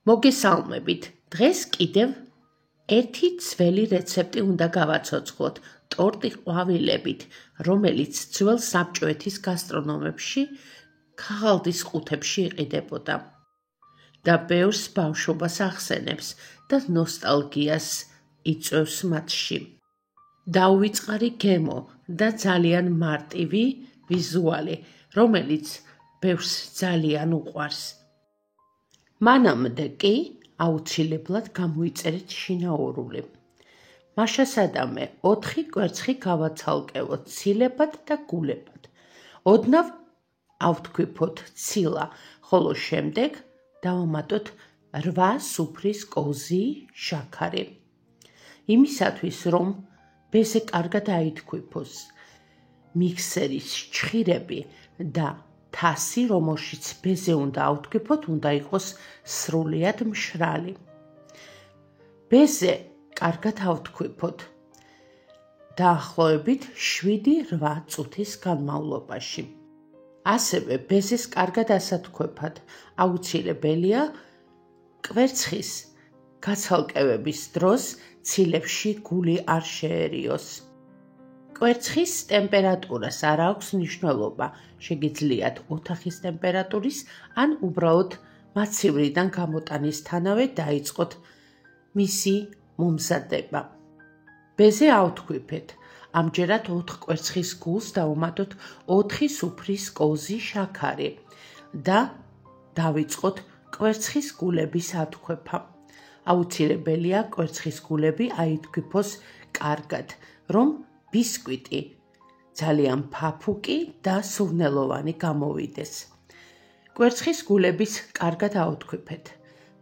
მოგესალმებით. დღეს კიდევ ერთი ძველი რეცეპტი უნდა გავაცოცხლოთ ტორტი ყვავილებით, რომელიც ძველ საბჭოეთის გასტრონომებში ქაღალდის ყუთებში იყიდებოდა და ბევრს ბავშვობას ახსენებს და ნოსტალგიას იწვევს მათში. დაუვიწყარი გემო და ძალიან მარტივი ვიზუალი, რომელიც ბევრს ძალიან უყვარს. მანამდე კი აუცილებლად გამოიწერეთ შინაურული. მაშასადამე 4 კვერცხი გავაცალკევოთ ცილებად და გულებად. ოდნავ ავთქვიფოთ ცილა, ხოლო შემდეგ დავამატოთ 8 სუფრის კოზი შაქარი. იმისათვის, რომ ბეზე კარგად აითქვიფოს, მიქსერის ჩხირები და თასი, რომელშიც ბეზე უნდა ავთქვიფოთ, უნდა იყოს სრულიად მშრალი. ბეზე კარგად ავთქვიფოთ დაახლოებით 7-8 წუთის განმავლობაში. ასევე ბეზეს კარგად ასათქვეფად აუცილებელია კვერცხის გაცალკევების დროს ცილებში გული არ შეერიოს. კვერცხის ტემპერატურას არ აქვს მნიშვნელობა, შეგიძლიათ ოთახის ტემპერატურის ან უბრალოდ მაცივრიდან გამოტანისთანავე დაიწყოთ მისი მომზადება. ბეზე ავთქვიფეთ. ამჯერად 4 კვერცხის გულს დავუმატოთ 4 სუფრის კოზი შაქარი და დავიწყოთ კვერცხის გულების ათქვეფა. აუცილებელია კვერცხის გულები აითქვიფოს კარგად, რომ ბისკვიტი ძალიან ფაფუკი და სურნელოვანი გამოვიდეს. კვერცხის გულების კარგად ავთქვიფეთ.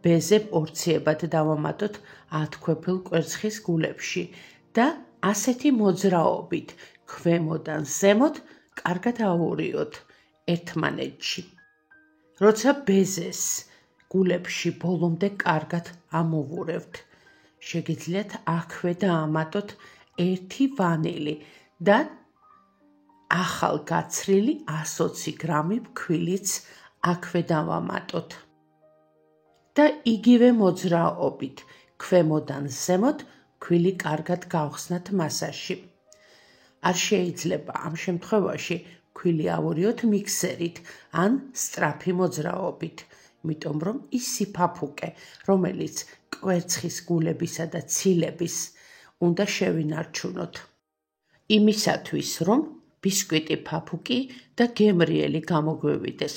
ბეზე პორციებად დავამატოთ ათქვეფილ კვერცხის გულებში და ასეთი მოძრაობით ქვემოდან ზემოთ კარგად ავურიოთ ერთმანეთში. როცა ბეზეს გულებში ბოლომდე კარგად ამოვურევთ, შეგიძლიათ აქვე დაამატოთ 1 ვანილი და ახალ გაცრილი 120 გრამი ფქვილიც აქვე დავამატოთ. და იგივე მოძრაობით ქვემოდან ზემოთ ფქვილი კარგად გავხსნათ მასაში. არ შეიძლება ამ შემთხვევაში ფქვილი ავურიოთ მიქსერით ან სწრაფი მოძრაობით, იმიტომ რომ ის სიფაფუკე, რომელიც კვერცხის გულებისა და ცილების უნდა შევინარჩუნოთ. იმისათვის, რომ ბისკვიტი ფაფუკი და გემრიელი გამოგვევიდეს.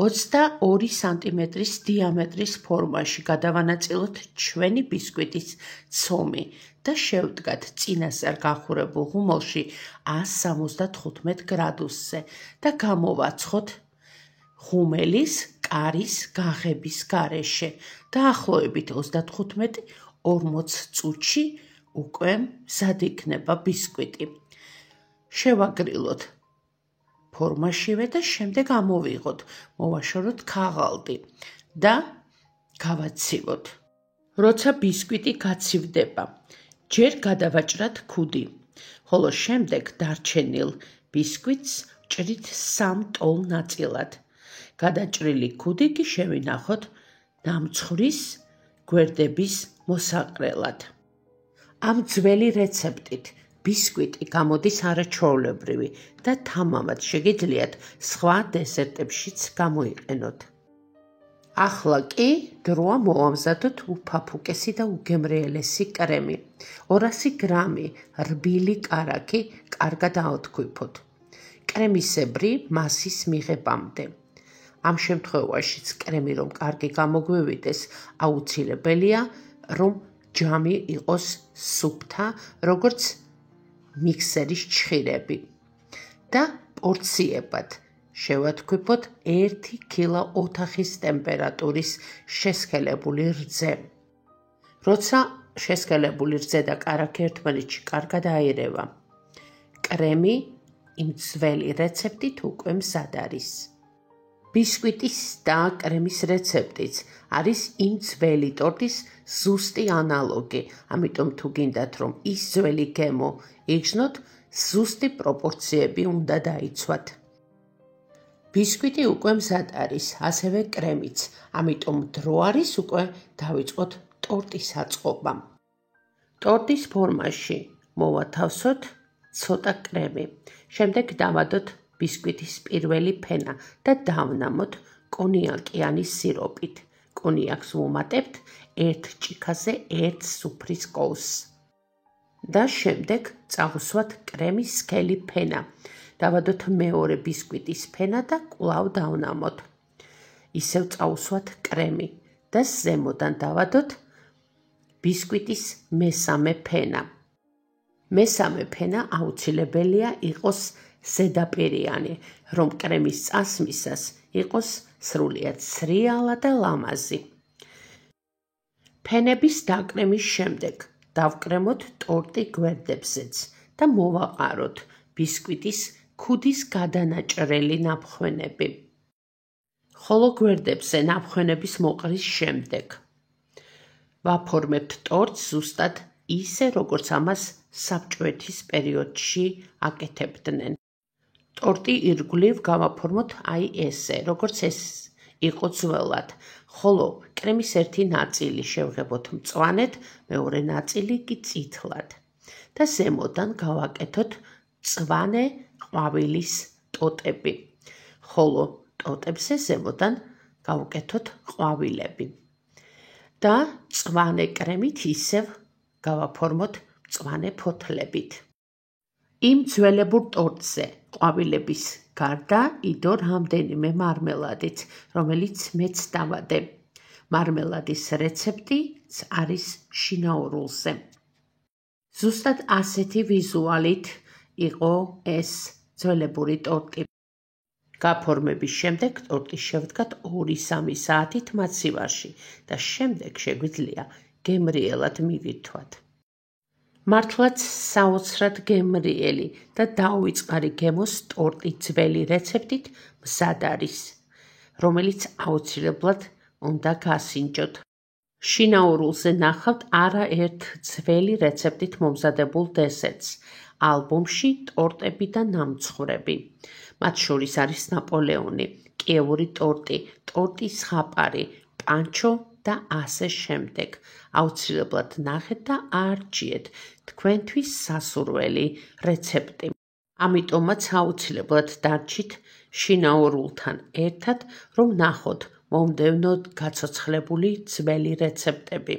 22 სანტიმეტრის დიამეტრის ფორმაში გადავანაწილოთ ჩვენი ბისკვიტის ცომი და შევდგათ წინასწარ გახურებულ ღუმელში 175 გრადუსზე და გამოვაცხოთ ღუმელის კარის გაღების გარეშე. დაახლოებით 35-40 წუთში უკვე მზად იქნება ბისკვიტი. შევაგრილოთ ფორმაშივე და შემდეგ ამოვიღოთ, მოვაშოროთ ქაღალდი და გავაცივოთ. როცა ბისკვიტი გაცივდება, ჯერ გადავაჭრათ ქუდი, ხოლო შემდეგ დარჩენილ ბისკვიტს ჭრით 3 ტოლ ნაწილად. გადაჭრილი ქუდი კი შევინახოთ დამცხვრის გვერდების მოსაყრელად. ამ ძველი რეცეპტით ბისკვიტი გამოდის არაჩვეულებრივი და თამამად შეგიძლიათ სხვა დესერტებშიც გამოიყენოთ. ახლა კი დროა მოვამზადოთ უფაფუკესი და უგემრიელესი კრემი. 200 გრამი რბილი კარაქი კარგად აოთქვიფოთ. კრემისებრი მასის მიღებამდე. ამ შემთხვევაშიც კრემი რომ კარგი გამოგვევიდეს, აუცილებელია რომ ჯამი იყოს სუფთა, როგორც მიქსერის ჩხირები და პორციებად შევათქვიფოთ 1 კილა ოთახის ტემპერატურის შესქელებული რძე. როცა შესქელებული რძე და კარაქი ერთმანეთში კარგად აირევა, კრემი იმ ძველი რეცეპტით უკვე მზად არის. ბისკვიტის და კრემის რეცეპტიც არის იმ ძველი ტორტის ზუსტი ანალოგი, ამიტომ თუ გინდათ რომ ის ძველი გემო იგრძნოთ, ზუსტი პროპორციები უნდა დაიცვათ. ბისკვიტი უკვე მზად არის, ასევე კრემიც, ამიტომ დრო არის უკვე დავიწყოთ ტორტის აწყობა. ტორტის ფორმაში მოვათავსოთ ცოტა კრემი, შემდეგ დავადოთ ბისკვიტის პირველი ფენა და დავნამოთ კონიაკიანი სიროპით. კონიაკს ვუმატებთ ერთ ჭიქაზე ერთ სუფრის კოვს. და შემდეგ წავუსვათ კრემის სქელი ფენა. დავადოთ მეორე ბისკვიტის ფენა და კვლავ დავნამოთ. ისევ წავუსვათ კრემი და ზემოდან დავადოთ ბისკვიტის მესამე ფენა. მესამე ფენა აუცილებელია იყოს ზედაპირიანი, რომ კრემის წასმისას იყოს სრულიად სრიალა და ლამაზი. ფენების დაკრემის შემდეგ დავკრემოთ ტორტი გვერდებზეც და მოვაყაროთ ბისკვიტის ქუდის გადანაჭრელი ნაფხვენები. ხოლო გვერდებზე ნაფხვენების მოყრის შემდეგ ვაფორმებთ ტორტს ზუსტად ისე, როგორც ამას საბჭოეთის პერიოდში აკეთებდნენ. ტორტი ირგვლივ გავაფორმოთ აი ესე, როგორც ეს იყო ძველად, ხოლო კრემის ერთი ნაწილი შევღებოთ მწვანედ, მეორე ნაწილი კი წითლად და ზემოდან გავაკეთოთ მწვანე ყვავილის ტოტები, ხოლო ტოტებზე ზემოდან გავუკეთოთ ყვავილები და მწვანე კრემით ისევ გავაფორმოთ მწვანე ფოთლებით. იმ ძველებურ ტორტზე ყვავილების გარდა იდო რამდენიმე მარმელადიც, რომელიც მეც დავადე. მარმელადის რეცეპტიც არის შინაურულზე. ზუსტად ასეთი ვიზუალით იყო ეს ძველებური ტორტი. გაფორმების შემდეგ ტორტი შევდგათ 2-3 საათით მაცივარში და შემდეგ შეგვიძლია გემრიელად მივირთვათ. მართლაც საოცრად გემრიელი და დაუვიწყარი გემოს ტორტი ძველი რეცეპტით მზად არის, რომელიც აუცილებლად უნდა გასინჯოთ. შინაურულზე ნახავთ არაერთ ძველი რეცეპტით მომზადებულ დესერტს, ალბომში ტორტები და ნამცხრები. მათ შორის არის ნაპოლეონი, კიევური ტორტი, ტორტის ზღაპარი, პანჩო და ასე შემდეგ. აუცილებლად ნახეთ და არჩიეთ თქვენთვის სასურველი რეცეპტი. ამიტომაც აუცილებლად დარჩით შინაურულთან ერთად, რომ ნახოთ მომდევნო გაცოცხლებული ძველი რეცეპტები.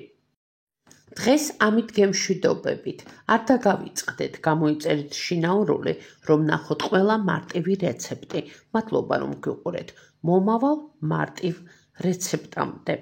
დღეს ამით გემშვიდობებით. არ დაგავიწყდეთ, გამოიწერეთ შინაურული, რომ ნახოთ ყველა მარტივი რეცეპტი. მადლობა რომ გიყურეთ. მომავალ მარტივ რეცეპტამდე.